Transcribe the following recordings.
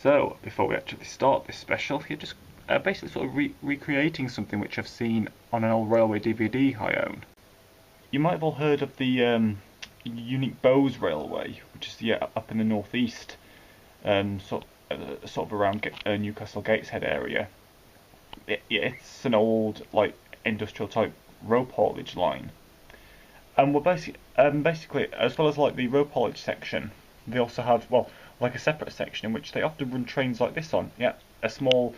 So, before we actually start this special, you're just basically sort of recreating something which I've seen on an old railway DVD I own. You might have all heard of the Unique Bowes Railway, which is up in the northeast, sort of around Newcastle Gateshead area. It's an old like industrial type rope haulage line, and we're basically as well as like the rope haulage section, they also have like a separate section in which they often run trains like this on. Yeah, a small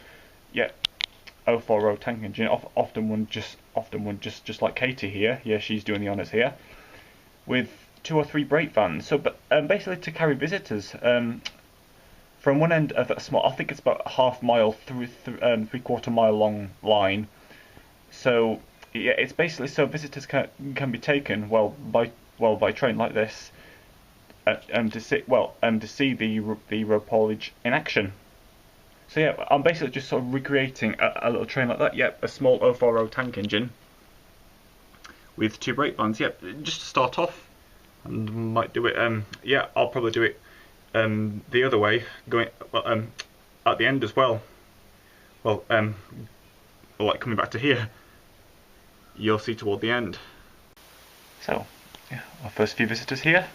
040 tank engine, often one just like Katie here. Yeah, she's doing the honours here, with 2 or 3 brake vans. So, but basically to carry visitors from one end of a small, I think it's about a half mile through 3/4 mile long line. So yeah, it's basically so visitors can be taken by train like this, to see the rope haulage in action. So yeah, I'm basically just sort of recreating a little train like that. Yep, a small 040 tank engine with 2 brake vans. Yep, just to start off, and might do it. I'll probably do it the other way, going at the end as well. Like coming back to here, you'll see toward the end. So, yeah, our first few visitors here.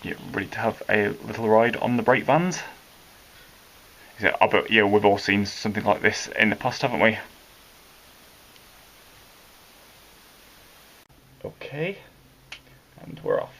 Yeah, ready to have a little ride on the brake vans. But yeah, we've all seen something like this in the past, haven't we? Okay, and we're off.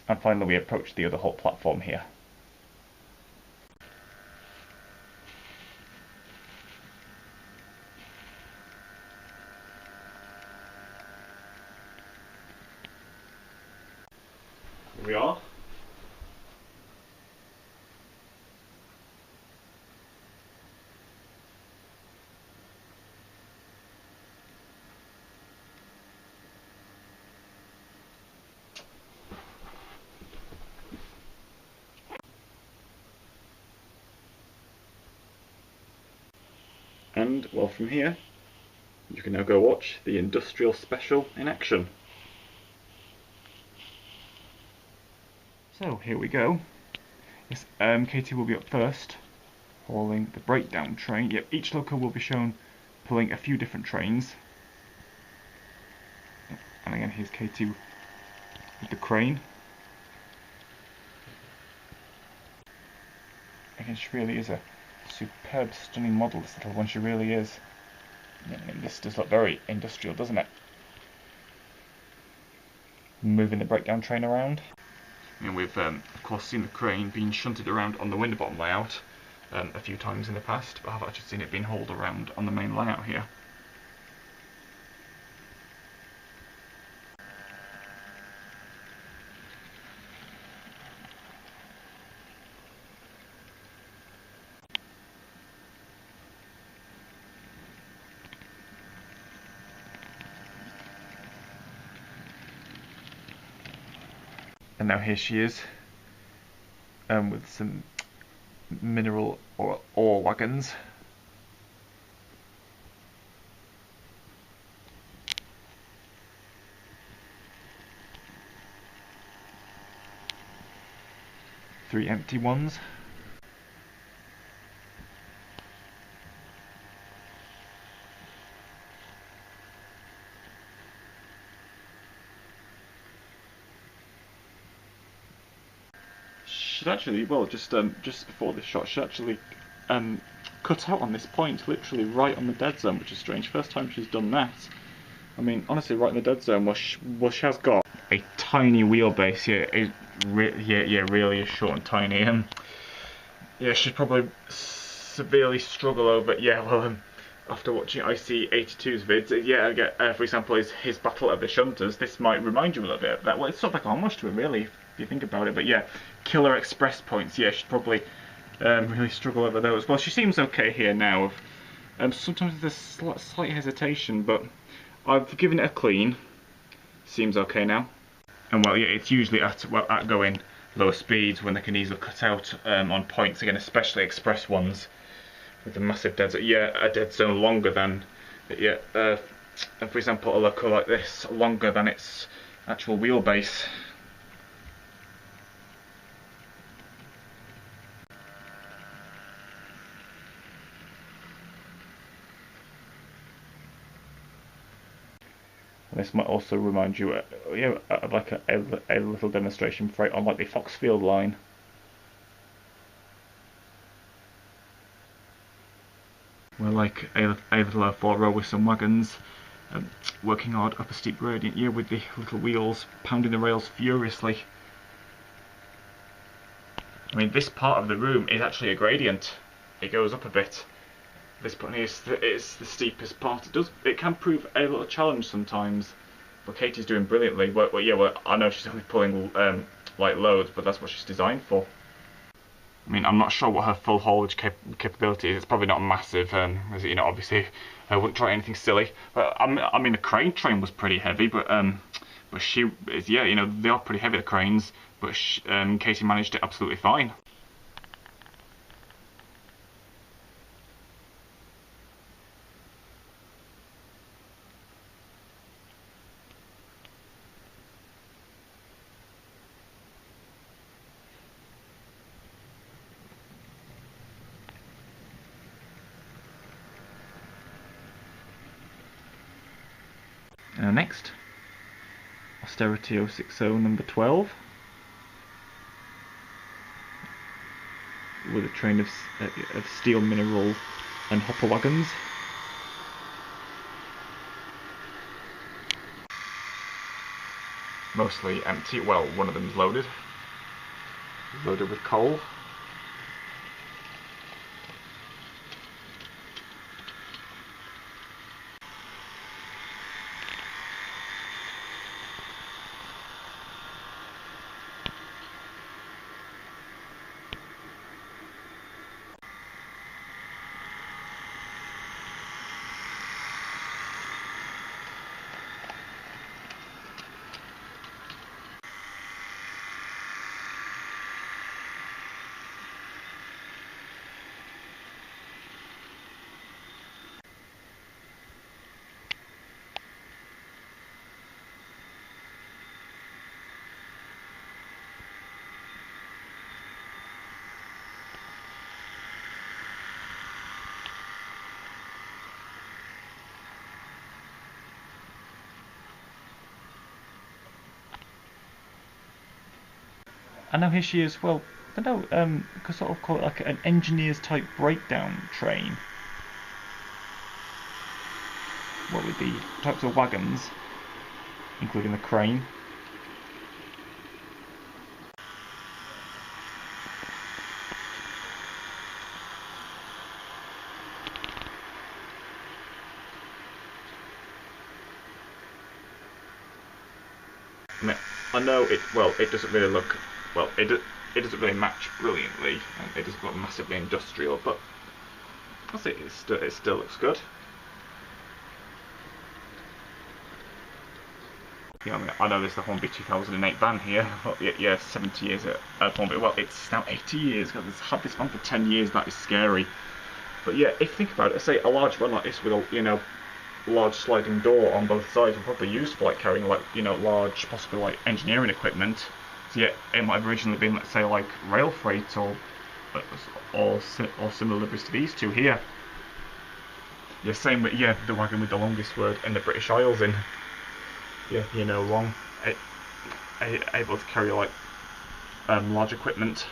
And finally we approach the other halt platform here. Here we are. And, well, from here, you can now go watch the industrial special in action. So, here we go. Yes, Katie will be up first, hauling the breakdown train. Yep, each loco will be shown pulling a few different trains. And again, here's Katie with the crane. Again, she really is a superb, stunning model, this little one, she really is. And this does look very industrial, doesn't it? Moving the breakdown train around. And we've, of course, seen the crane being shunted around on the window bottom layout a few times in the past, but I've actually seen it being hauled around on the main layout here. And now here she is, with some mineral or ore wagons. Three empty ones. She'd actually, just before this shot, she actually cut cut out on this point, literally right on the dead zone, which is strange. First time she's done that. I mean, honestly, right in the dead zone. Well, she has got a tiny wheelbase here. Really is short and tiny. Yeah, she'd probably severely struggle over. Yeah, well, after watching IC82's vids, yeah, I get, for example, his battle of the shunters. This might remind you a little bit of that. Well, it's sort of like a homage to it, really, if you think about it. But yeah, killer express points. Yeah, she'd probably really struggle over those. Well, she seems okay here now. Sometimes there's slight hesitation, but I've given it a clean. Seems okay now. And well, yeah, it's usually at going lower speeds when they can easily cut out on points, again, especially express ones with a massive dead zone. Yeah, a dead zone longer than, yeah, for example, a Loco like this, longer than its actual wheelbase. And this might also remind you, of like a little demonstration freight on like the Foxfield line. Where like a little 4-row with some wagons, working hard up a steep gradient, yeah, with the little wheels pounding the rails furiously. I mean, this part of the room is actually a gradient. It goes up a bit. This point is the steepest part. It can prove a little challenge sometimes, but Katie's doing brilliantly. Well, I know she's only pulling light loads, but that's what she's designed for. I mean, I'm not sure what her full haulage capability is. It's probably not massive, as you know. Obviously, I wouldn't try anything silly. But I mean, the crane train was pretty heavy, but she is, yeah, you know, they are pretty heavy, the cranes. But Katie managed it absolutely fine. Next, Austerity 060 number 12, with a train of steel mineral and hopper wagons. Mostly empty. Well, one of them's loaded with coal. And now here she is. Well, I don't know. Could sort of call it like an engineer's type breakdown train. What with the types of wagons, including the crane. I mean, I know it. Well, it doesn't really look. Well, it doesn't really match brilliantly, and it doesn't look massively industrial. But I think it still looks good. Yeah, I mean, I know this is the Hornby 2008 van here. But yeah, 70 years at Hornby. Well, it's now 80 years. God, it's had this van for 10 years. That is scary. But yeah, if you think about it, say a large van like this with a large sliding door on both sides would probably be used for like carrying like large, possibly like engineering equipment. So yeah, it might have originally been, let's say, like rail freight or similar deliveries to these two here. Yeah, same with the wagon with the longest word in the British Isles in. Yeah, long, able to carry like large equipment.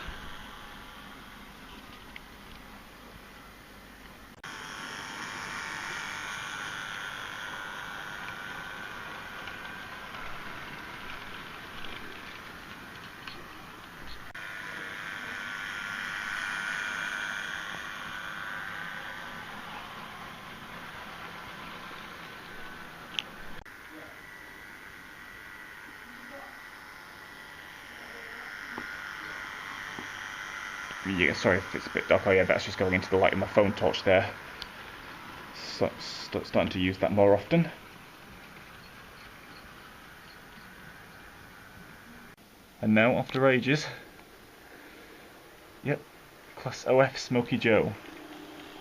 yeah, sorry if it's a bit dark. Oh yeah, that's just going into the light of my phone torch there. So, starting to use that more often. And now, after ages, yep, Class OF Smokey Joe.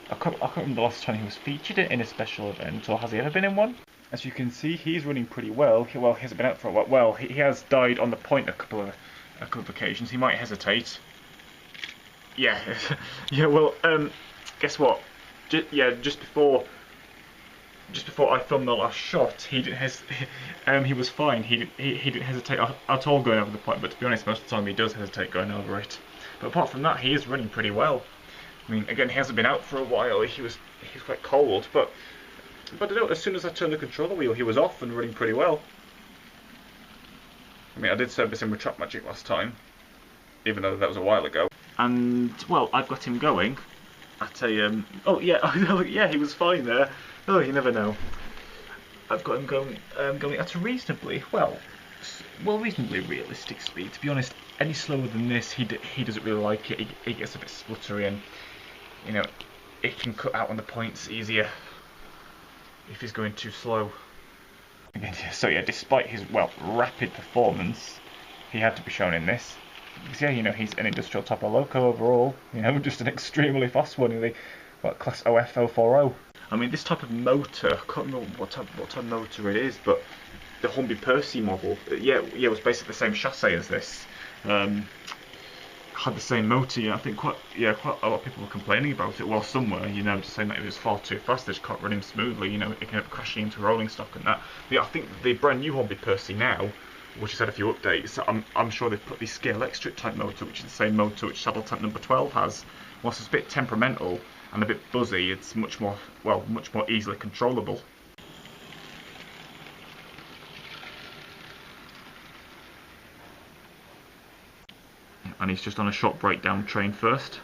I can't remember the last time he was featured in a special event, or has he ever been in one? As you can see, he's running pretty well. Well, he hasn't been out for a while. Well, he has died on the point a couple of occasions. He might hesitate. Yeah, yeah. Well, guess what? Just before I filmed the last shot, he didn't he was fine. He didn't hesitate at all going over the point. But to be honest, most of the time he does hesitate going over it. But apart from that, he is running pretty well. I mean, again, he hasn't been out for a while. He was quite cold, but I don't know. As soon as I turned the controller wheel, he was off and running pretty well. I mean, I did service him with Trap Magic last time, even though that was a while ago. And well, I've got him going at a oh yeah, yeah, he was fine there. Oh, you never know. I've got him going at a reasonably reasonably realistic speed. To be honest, any slower than this, he doesn't really like it. He gets a bit spluttery, and you know, it can cut out on the points easier if he's going too slow. Again, so yeah, despite his rapid performance, he had to be shown in this. Because yeah, you know, he's an industrial type of Loco overall. You know, just an extremely fast one in the Class OF 040. I mean, this type of motor, I can't remember what type of motor it is, but the Hornby Percy model, it was basically the same chassis as this. Had the same motor. Yeah, I think quite a lot of people were complaining about it. Well, some were, you know, just saying that it was far too fast. They just can't run him smoothly. You know, it can end up crashing into rolling stock and that. But yeah, I think the brand new Hornby Percy now, which has had a few updates, I'm sure they've put the Scale Extra type motor, which is the same motor which Saddle Tank number 12 has. Whilst it's a bit temperamental and a bit buzzy, it's much more easily controllable. And he's just on a short breakdown train first.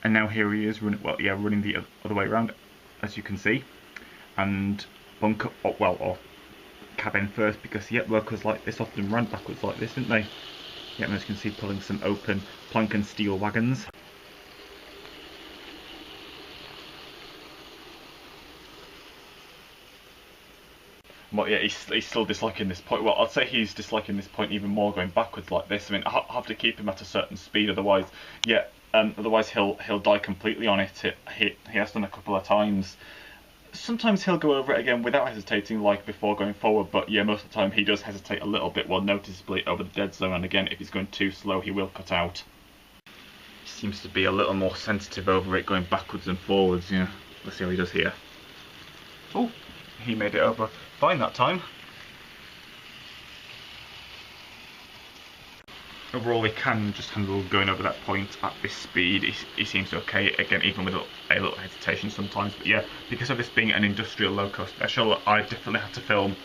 And now here he is running the other way around, as you can see. And bunker, or cab in first, because workers like this often ran backwards like this, didn't they? Yeah, as you can see, pulling some open plank and steel wagons. But yeah, he's still disliking this point. Well, I'd say he's disliking this point even more going backwards like this. I mean, I have to keep him at a certain speed, otherwise, otherwise he'll die completely on it. He has done a couple of times. Sometimes he'll go over it again without hesitating, like before going forward. But yeah, most of the time he does hesitate a little bit, noticeably over the dead zone. And again, if he's going too slow, he will cut out. He seems to be a little more sensitive over it going backwards and forwards. Yeah, let's see how he does here. Oh, he made it over fine that time. Overall, he can just handle going over that point at this speed. He seems okay, again, even with a little hesitation sometimes. But yeah, because of this being an industrial Loco special, I definitely had to film.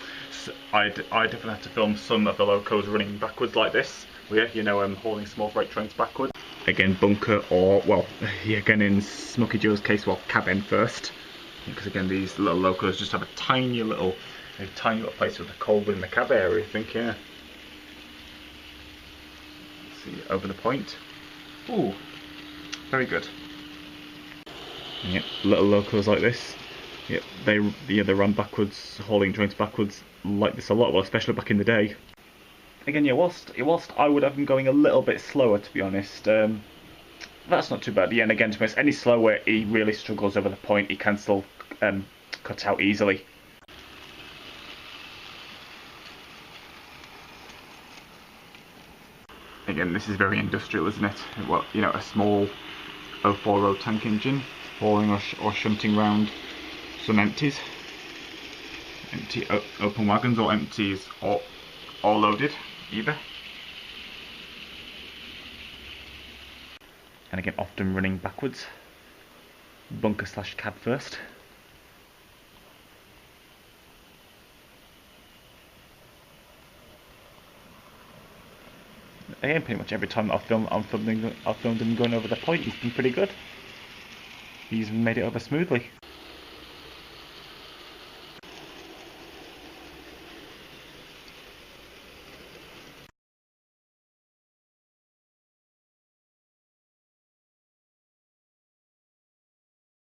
I definitely had to film some of the Locos running backwards like this. Yeah, you know, hauling small freight trains backwards. Again, bunker, or again in Smokey Joe's case, cab end first. Because again, these little Locos just have a tiny little place with a cold in the cab area, I think. Yeah. Over the point. Ooh, very good. Yep, little Locos like this. Yep, they run backwards, hauling trains backwards like this a lot. Well, especially back in the day. Again, yeah, whilst I would have him going a little bit slower, to be honest. That's not too bad. Yeah, and again, to be honest, any slower, he really struggles over the point. He can still cut out easily. Again, this is very industrial, isn't it? Well, you know, a small 040 tank engine hauling or shunting round some empties. Empty open wagons, or empties or loaded, either. And again, often running backwards. Bunker / cab first. Again, pretty much every time I've filmed him going over the point, he's been pretty good. He's made it over smoothly.